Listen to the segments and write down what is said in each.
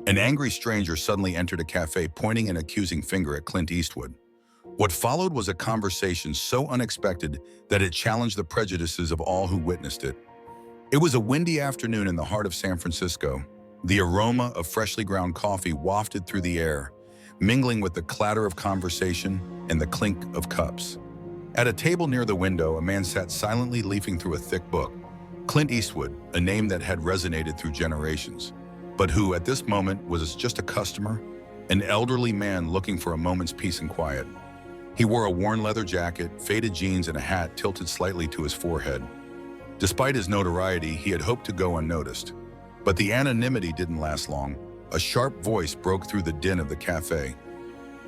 An angry stranger suddenly entered a cafe, pointing an accusing finger at Clint Eastwood. What followed was a conversation so unexpected that it challenged the prejudices of all who witnessed it. It was a windy afternoon in the heart of San Francisco. The aroma of freshly ground coffee wafted through the air, mingling with the clatter of conversation and the clink of cups. At a table near the window, a man sat silently leafing through a thick book. Clint Eastwood, a name that had resonated through generations, but who at this moment was just a customer, an elderly man looking for a moment's peace and quiet. He wore a worn leather jacket, faded jeans, and a hat tilted slightly to his forehead. Despite his notoriety, he had hoped to go unnoticed. But the anonymity didn't last long. A sharp voice broke through the din of the cafe.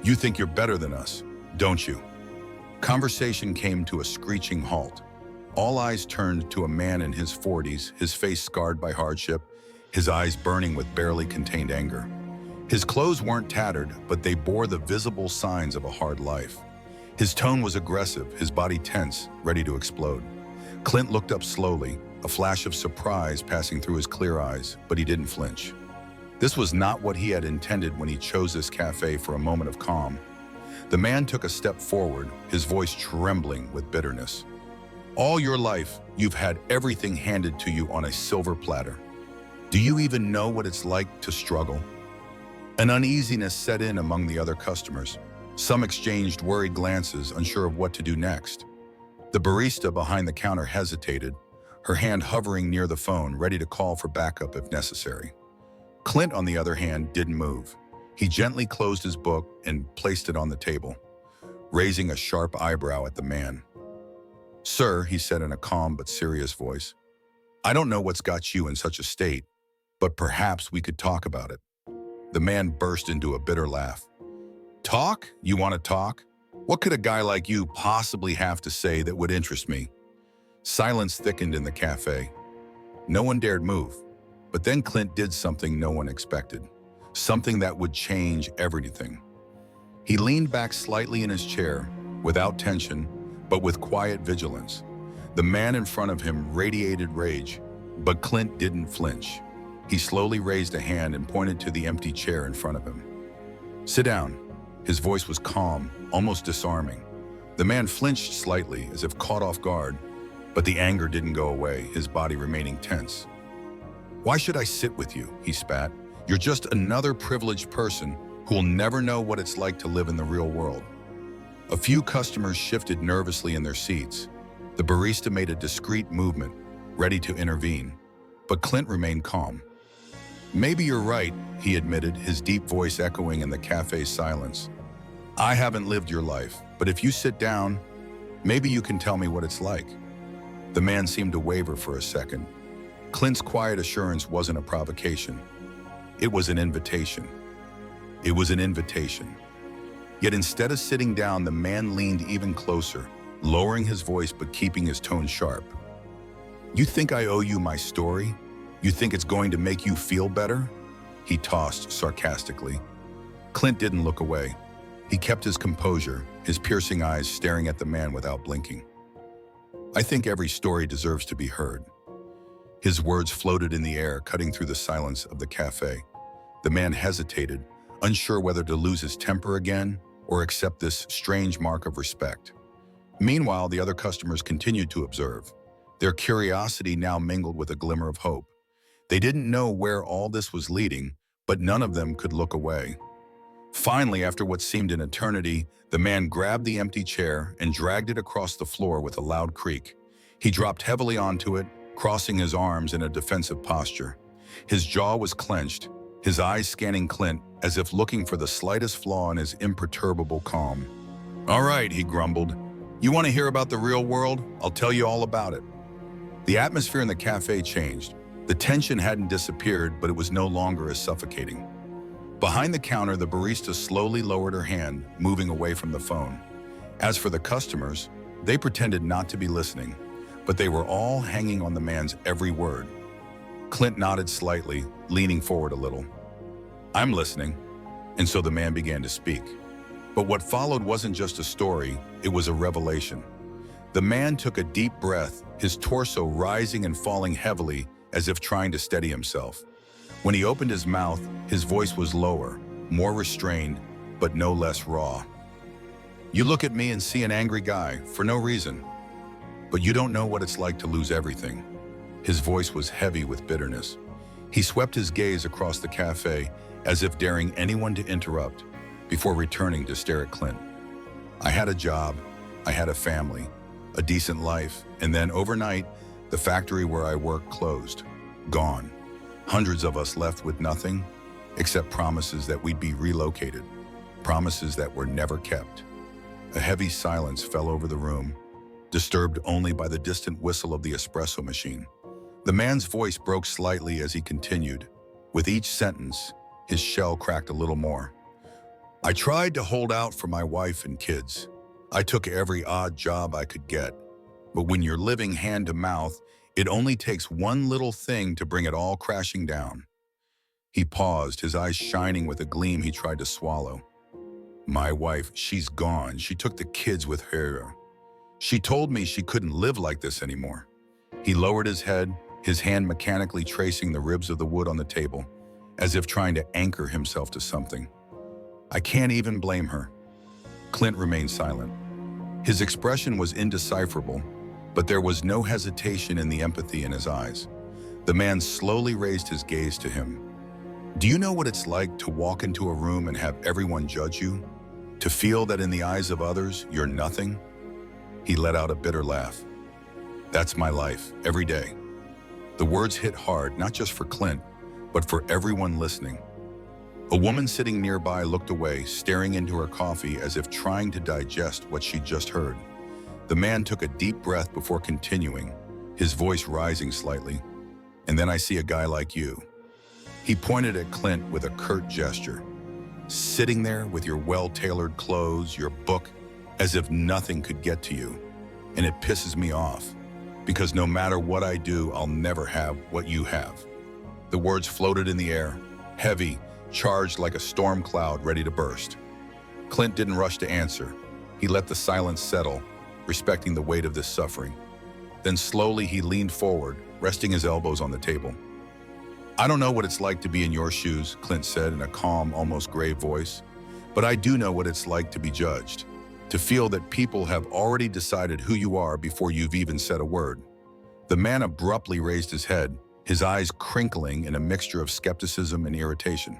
"You think you're better than us, don't you?" Conversation came to a screeching halt. All eyes turned to a man in his 40s, his face scarred by hardship, his eyes burning with barely contained anger. His clothes weren't tattered, but they bore the visible signs of a hard life. His tone was aggressive, his body tense, ready to explode. Clint looked up slowly, a flash of surprise passing through his clear eyes, but he didn't flinch. This was not what he had intended when he chose this cafe for a moment of calm. The man took a step forward, his voice trembling with bitterness. "All your life, you've had everything handed to you on a silver platter. Do you even know what it's like to struggle?" An uneasiness set in among the other customers. Some exchanged worried glances, unsure of what to do next. The barista behind the counter hesitated, her hand hovering near the phone, ready to call for backup if necessary. Clint, on the other hand, didn't move. He gently closed his book and placed it on the table, raising a sharp eyebrow at the man. "Sir," he said in a calm but serious voice, "I don't know what's got you in such a state, but perhaps we could talk about it." The man burst into a bitter laugh. "Talk? You want to talk? What could a guy like you possibly have to say that would interest me?" Silence thickened in the cafe. No one dared move. But then Clint did something no one expected, something that would change everything. He leaned back slightly in his chair, without tension, but with quiet vigilance. The man in front of him radiated rage, but Clint didn't flinch. He slowly raised a hand and pointed to the empty chair in front of him. "Sit down." His voice was calm, almost disarming. The man flinched slightly, as if caught off guard, but the anger didn't go away, his body remaining tense. "Why should I sit with you?" he spat. "You're just another privileged person who'll never know what it's like to live in the real world." A few customers shifted nervously in their seats. The barista made a discreet movement, ready to intervene, but Clint remained calm. "Maybe you're right," he admitted, his deep voice echoing in the cafe's silence. "I haven't lived your life, but if you sit down, maybe you can tell me what it's like." The man seemed to waver for a second. Clint's quiet assurance wasn't a provocation. It was an invitation. It was an invitation. Yet instead of sitting down, the man leaned even closer, lowering his voice but keeping his tone sharp. "You think I owe you my story? You think it's going to make you feel better?" he tossed sarcastically. Clint didn't look away. He kept his composure, his piercing eyes staring at the man without blinking. "I think every story deserves to be heard." His words floated in the air, cutting through the silence of the cafe. The man hesitated, unsure whether to lose his temper again or accept this strange mark of respect. Meanwhile, the other customers continued to observe, their curiosity now mingled with a glimmer of hope. They didn't know where all this was leading, but none of them could look away. Finally, after what seemed an eternity, the man grabbed the empty chair and dragged it across the floor with a loud creak. He dropped heavily onto it, crossing his arms in a defensive posture. His jaw was clenched, his eyes scanning Clint as if looking for the slightest flaw in his imperturbable calm. "All right," he grumbled. "You want to hear about the real world? I'll tell you all about it." The atmosphere in the cafe changed. The tension hadn't disappeared, but it was no longer as suffocating. Behind the counter, the barista slowly lowered her hand, moving away from the phone. As for the customers, they pretended not to be listening, but they were all hanging on the man's every word. Clint nodded slightly, leaning forward a little. "I'm listening." And so the man began to speak. But what followed wasn't just a story, it was a revelation. The man took a deep breath, his torso rising and falling heavily as if trying to steady himself. When he opened his mouth, his voice was lower, more restrained, but no less raw. You look at me and see an angry guy for no reason, but you don't know what it's like to lose everything. His voice was heavy with bitterness. He swept his gaze across the cafe as if daring anyone to interrupt before returning to stare at Clint. I had a job, I had a family, a decent life, and then overnight, the factory where I worked closed. Gone. Hundreds of us left with nothing except promises that we'd be relocated, promises that were never kept. A heavy silence fell over the room, disturbed only by the distant whistle of the espresso machine. The man's voice broke slightly as he continued. With each sentence, his shell cracked a little more. I tried to hold out for my wife and kids. I took every odd job I could get. But when you're living hand to mouth, it only takes one little thing to bring it all crashing down. He paused, his eyes shining with a gleam he tried to swallow. My wife, she's gone. She took the kids with her. She told me she couldn't live like this anymore. He lowered his head, his hand mechanically tracing the ribs of the wood on the table, as if trying to anchor himself to something. I can't even blame her. Clint remained silent. His expression was indecipherable, but there was no hesitation in the empathy in his eyes. The man slowly raised his gaze to him. Do you know what it's like to walk into a room and have everyone judge you? To feel that in the eyes of others, you're nothing? He let out a bitter laugh. That's my life, every day. The words hit hard, not just for Clint, but for everyone listening. A woman sitting nearby looked away, staring into her coffee as if trying to digest what she'd just heard. The man took a deep breath before continuing, his voice rising slightly. And then I see a guy like you. He pointed at Clint with a curt gesture. Sitting there with your well-tailored clothes, your book, as if nothing could get to you. And it pisses me off, because no matter what I do, I'll never have what you have. The words floated in the air, heavy, charged like a storm cloud ready to burst. Clint didn't rush to answer. He let the silence settle, respecting the weight of this suffering. Then slowly he leaned forward, resting his elbows on the table. I don't know what it's like to be in your shoes, Clint said in a calm, almost grave voice, but I do know what it's like to be judged, to feel that people have already decided who you are before you've even said a word. The man abruptly raised his head, his eyes crinkling in a mixture of skepticism and irritation.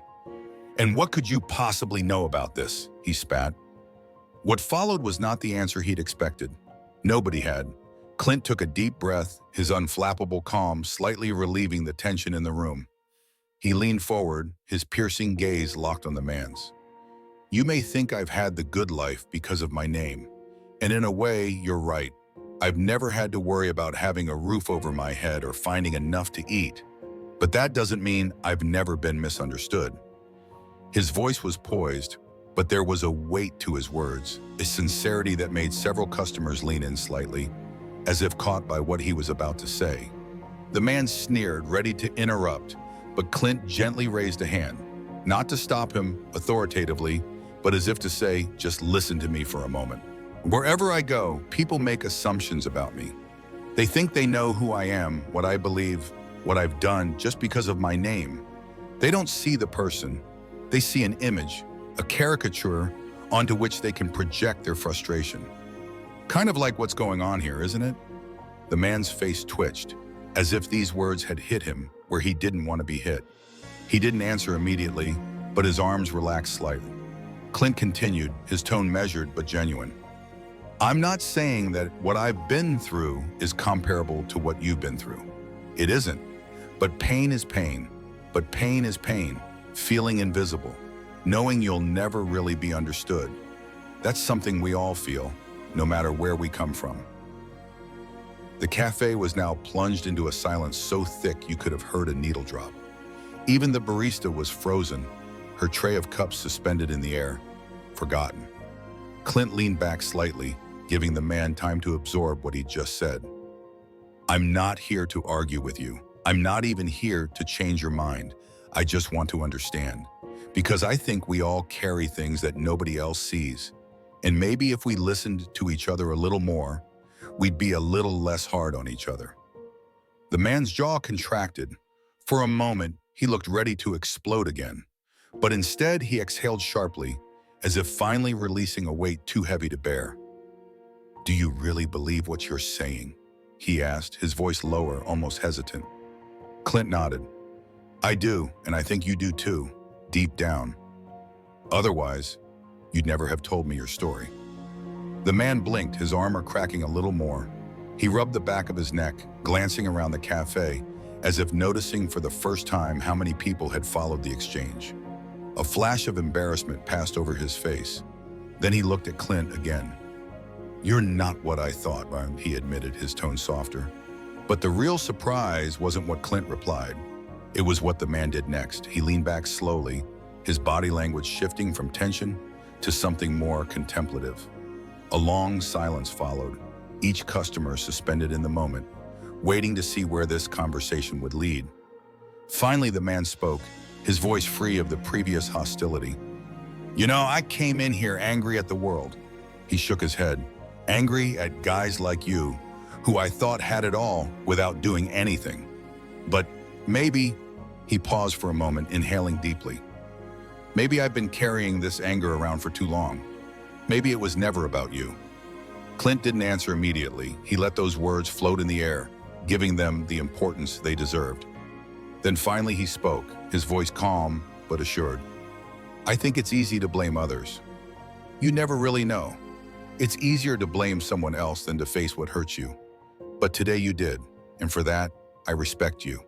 And what could you possibly know about this? He spat. What followed was not the answer he'd expected. Nobody had. Clint took a deep breath, his unflappable calm slightly relieving the tension in the room. He leaned forward, his piercing gaze locked on the man's. You may think I've had the good life because of my name. And in a way, you're right. I've never had to worry about having a roof over my head or finding enough to eat. But that doesn't mean I've never been misunderstood. His voice was poised, but there was a weight to his words, a sincerity that made several customers lean in slightly, as if caught by what he was about to say. The man sneered, ready to interrupt, but Clint gently raised a hand, not to stop him authoritatively, but as if to say, just listen to me for a moment. Wherever I go, people make assumptions about me. They think they know who I am, what I believe, what I've done just because of my name. They don't see the person. They see an image, a caricature onto which they can project their frustration. Kind of like what's going on here, isn't it? The man's face twitched, as if these words had hit him where he didn't want to be hit. He didn't answer immediately, but his arms relaxed slightly. Clint continued, his tone measured but genuine. I'm not saying that what I've been through is comparable to what you've been through. It isn't. But pain is pain. But pain is pain, feeling invisible, knowing you'll never really be understood. That's something we all feel, no matter where we come from. The cafe was now plunged into a silence so thick you could have heard a needle drop. Even the barista was frozen, her tray of cups suspended in the air, forgotten. Clint leaned back slightly, giving the man time to absorb what he'd just said. I'm not here to argue with you. I'm not even here to change your mind. I just want to understand. Because I think we all carry things that nobody else sees. And maybe if we listened to each other a little more, we'd be a little less hard on each other. The man's jaw contracted. For a moment, He looked ready to explode again. But instead, he exhaled sharply, as if finally releasing a weight too heavy to bear. "Do you really believe what you're saying?" he asked, his voice lower, almost hesitant. Clint nodded. "I do, and I think you do too, deep down. Otherwise, you'd never have told me your story." The man blinked, his armor cracking a little more. He rubbed the back of his neck, glancing around the cafe, as if noticing for the first time how many people had followed the exchange. A flash of embarrassment passed over his face. Then he looked at Clint again. "You're not what I thought," he admitted, his tone softer. But the real surprise wasn't what Clint replied. It was what the man did next. He leaned back slowly, his body language shifting from tension to something more contemplative. A long silence followed, each customer suspended in the moment, waiting to see where this conversation would lead. Finally, the man spoke, his voice free of the previous hostility. "You know, I came in here angry at the world." He shook his head. "Angry at guys like you, who I thought had it all without doing anything. But maybe," he paused for a moment, inhaling deeply, "maybe I've been carrying this anger around for too long. Maybe it was never about you." Clint didn't answer immediately. He let those words float in the air, giving them the importance they deserved. Then finally he spoke, his voice calm but assured. "I think it's easy to blame others. You never really know. It's easier to blame someone else than to face what hurts you. But today you did, and for that, I respect you."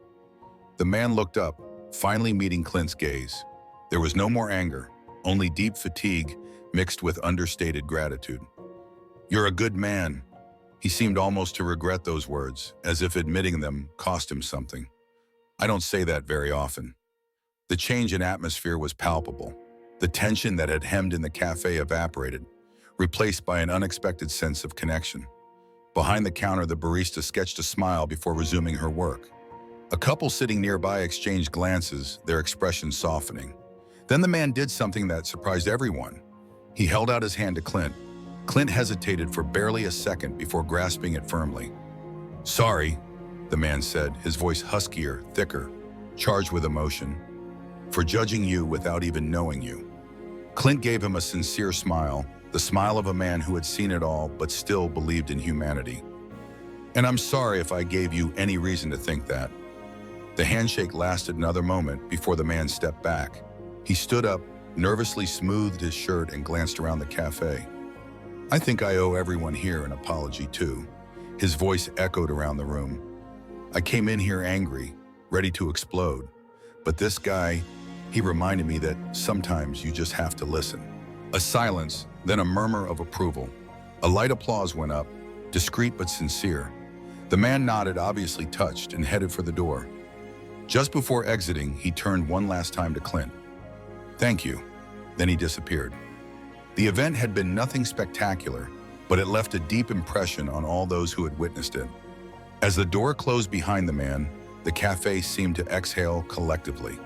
The man looked up, finally meeting Clint's gaze. There was no more anger, only deep fatigue mixed with understated gratitude. "You're a good man." He seemed almost to regret those words, as if admitting them cost him something. "I don't say that very often." The change in atmosphere was palpable. The tension that had hemmed in the cafe evaporated, replaced by an unexpected sense of connection. Behind the counter, the barista sketched a smile before resuming her work. A couple sitting nearby exchanged glances, their expressions softening. Then the man did something that surprised everyone. He held out his hand to Clint. Clint hesitated for barely a second before grasping it firmly. "Sorry," the man said, his voice huskier, thicker, charged with emotion, "for judging you without even knowing you." Clint gave him a sincere smile, the smile of a man who had seen it all but still believed in humanity. "And I'm sorry if I gave you any reason to think that." The handshake lasted another moment before the man stepped back. He stood up, nervously smoothed his shirt and glanced around the cafe. "I think I owe everyone here an apology too." His voice echoed around the room. "I came in here angry, ready to explode. But this guy, he reminded me that sometimes you just have to listen." A silence, then a murmur of approval. A light applause went up, discreet but sincere. The man nodded, obviously touched, and headed for the door. Just before exiting, he turned one last time to Clint. "Thank you." Then he disappeared. The event had been nothing spectacular, but it left a deep impression on all those who had witnessed it. As the door closed behind the man, the cafe seemed to exhale collectively.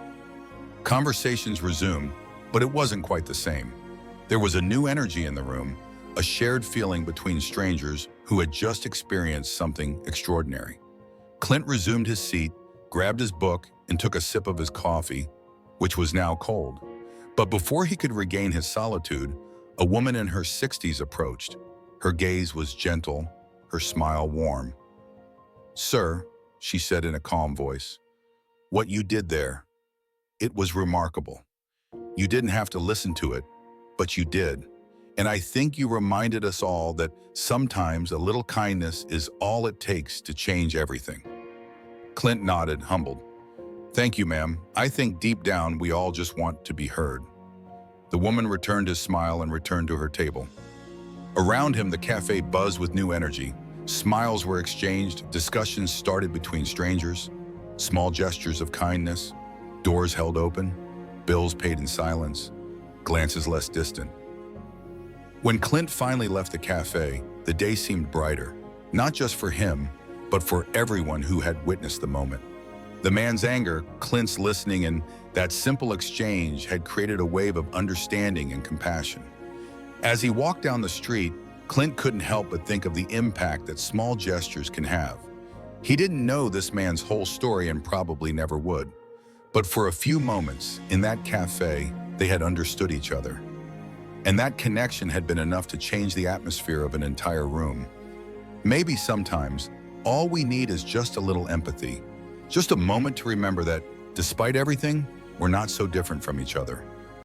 Conversations resumed, but it wasn't quite the same. There was a new energy in the room, a shared feeling between strangers who had just experienced something extraordinary. Clint resumed his seat, grabbed his book, and took a sip of his coffee, which was now cold. But before he could regain his solitude, a woman in her 60s approached. Her gaze was gentle, her smile warm. "Sir," she said in a calm voice, "what you did there, it was remarkable. You didn't have to listen to it, but you did. And I think you reminded us all that sometimes a little kindness is all it takes to change everything." Clint nodded, humbled. "Thank you, ma'am. I think deep down we all just want to be heard." The woman returned his smile and returned to her table. Around him, the cafe buzzed with new energy. Smiles were exchanged, discussions started between strangers, small gestures of kindness, doors held open, bills paid in silence, glances less distant. When Clint finally left the cafe, the day seemed brighter, not just for him, but for everyone who had witnessed the moment. The man's anger, Clint's listening, and that simple exchange had created a wave of understanding and compassion. As he walked down the street, Clint couldn't help but think of the impact that small gestures can have. He didn't know this man's whole story and probably never would. But for a few moments, in that cafe, they had understood each other. And that connection had been enough to change the atmosphere of an entire room. Maybe sometimes, all we need is just a little empathy, just a moment to remember that, despite everything, we're not so different from each other.